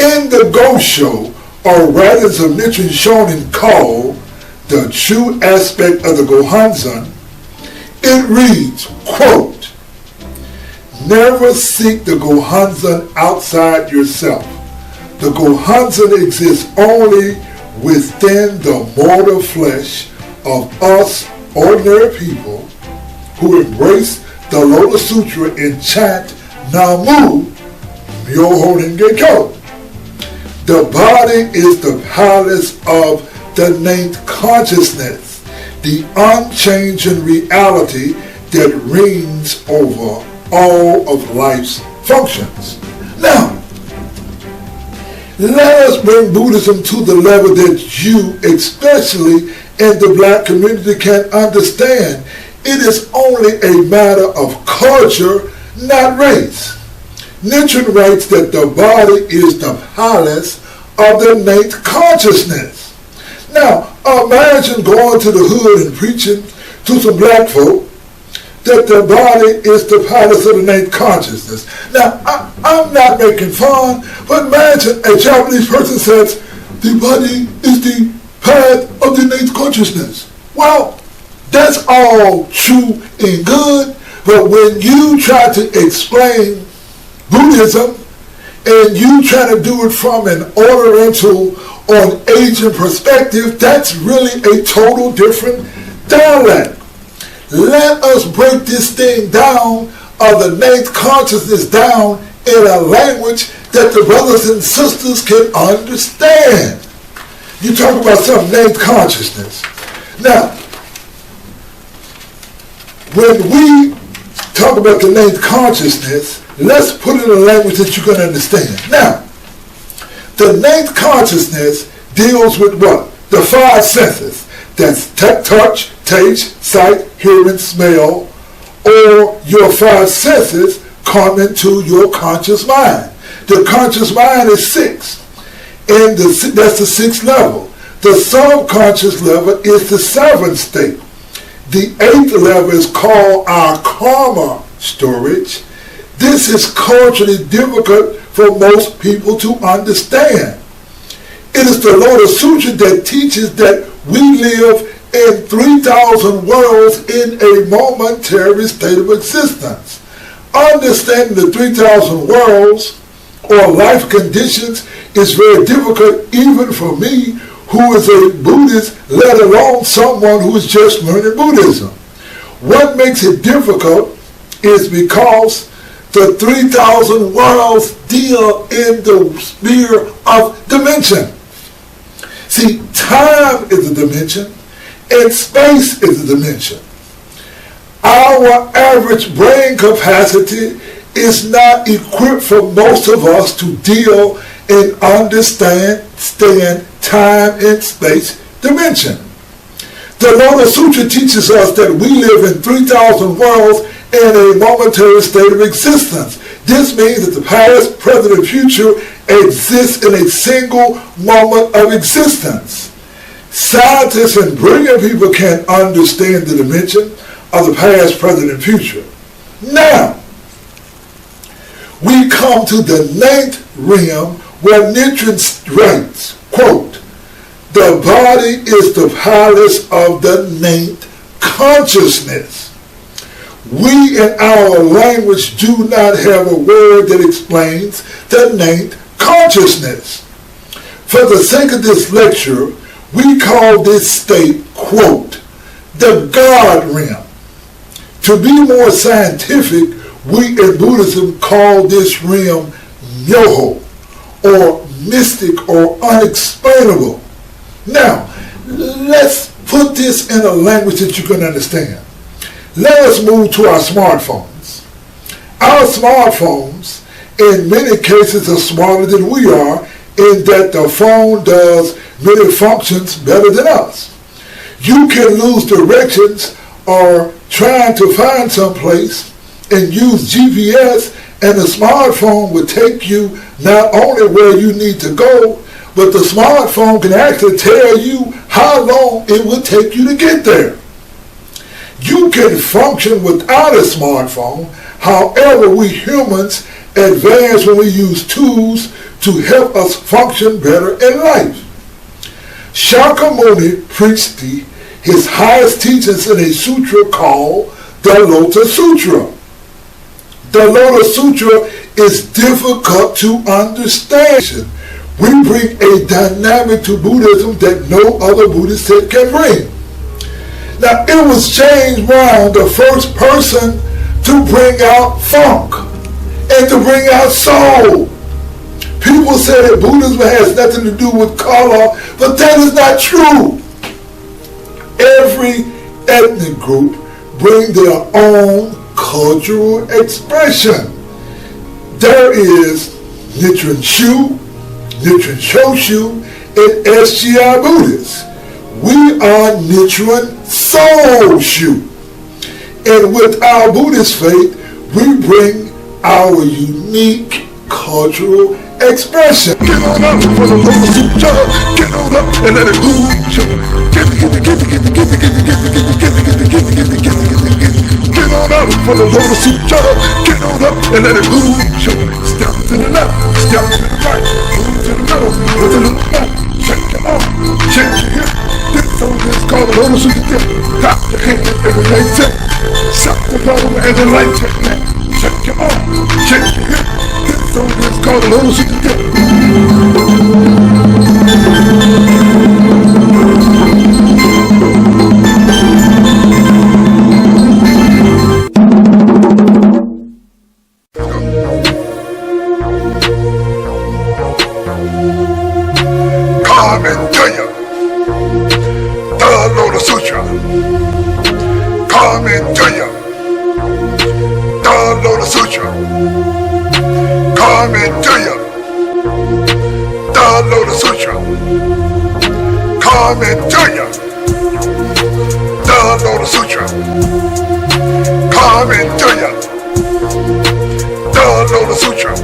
In the Gosho, or writings of Nichiren Shonin called The True Aspect of the Gohanzan, it reads, quote, never seek the Gohanzan outside yourself. The Gohanzan exists only within the mortal flesh of us ordinary people who embrace the Lotus Sutra and chant Namu Myoho Renge Kyo. The body is the palace of the innate consciousness, the unchanging reality that reigns over all of life's functions. Now, let us bring Buddhism to the level that you, especially in the black community, can understand. It is only a matter of culture, not race. Nichiren writes that the body is the palace of the innate consciousness. Now, imagine going to the hood and preaching to some black folk that the body is the palace of the innate consciousness. Now, I'm not making fun, but imagine a Japanese person says, the body is the path of the innate consciousness. Well, that's all true and good, but when you try to explain Buddhism and you try to do it from an Oriental or an Asian perspective, that's really a total different dialect. Let us break this thing down of the innate consciousness down in a language that the brothers and sisters can understand. You talk about some innate consciousness. Now, when we talk about the innate consciousness, let's put it in a language that you can understand. Now, the innate consciousness deals with what? The five senses. That's touch, taste, sight, hearing, smell, or your five senses come into your conscious mind. The conscious mind is six, and that's the sixth level. The subconscious level is the seventh state. The eighth level is called our karma storage. This is culturally difficult for most people to understand. It is the Lotus Sutra that teaches that we live in 3,000 worlds in a momentary state of existence. Understanding the 3,000 worlds or life conditions is very difficult even for me, who is a Buddhist, let alone someone who is just learning Buddhism. What makes it difficult is because the 3,000 worlds deal in the sphere of dimension. See, time is a dimension, and space is a dimension. Our average brain capacity is not equipped for most of us to deal and understand time and space dimension. The Lotus Sutra teaches us that we live in 3,000 worlds in a momentary state of existence. This means that the past, present, and future exist in a single moment of existence. Scientists and brilliant people can understand the dimension of the past, present, and future. Now, we come to the ninth realm where Nichiren writes, quote, the body is the palace of the innate consciousness. We in our language do not have a word that explains the innate consciousness. For the sake of this lecture, we call this state, quote, the God realm. To be more scientific, we in Buddhism call this realm Myoho, or mystic or unexplainable. Now, let's put this in a language that you can understand. Let us move to our smartphones. Our smartphones, in many cases, are smarter than we are, in that the phone does many functions better than us. You can lose directions or trying to find someplace and use GPS, and the smartphone will take you not only where you need to go, but the smartphone can actually tell you how long it will take you to get there. You can function without a smartphone. However, we humans advance when we use tools to help us function better in life. Shakyamuni preached his highest teachings in a sutra called the Lotus Sutra. The Lotus Sutra is difficult to understand. We bring a dynamic to Buddhism that no other Buddhist sect can bring. Now, it was James Brown, the first person to bring out funk and to bring out soul. People say that Buddhism has nothing to do with color, but that is not true. Every ethnic group brings their own cultural expression. There is Nichiren Shoshu, and SGI Buddhists. We are Nichiren Shoshu. And with our Buddhist faith, we bring our unique cultural expression. Get on up for the Lotus Sutra. Get on up and let it move. Get on up for the Lotus Sutra. Get on up and let it move. Step to the left, step to the right, move to the middle, move to the left. Check your arm, check your hip. This song is called the Lotus Sutra. Clap your hand and the right tip. Shut the bottom and the right tip. Check your arm, check your hip. This song is called the Lotus Sutra. Coming to you, the Lotus Sutra. Coming to you, the Lotus Sutra. Coming to you, the Lotus Sutra. Coming to you, the Lotus Sutra. Coming to you, the Lotus Sutra.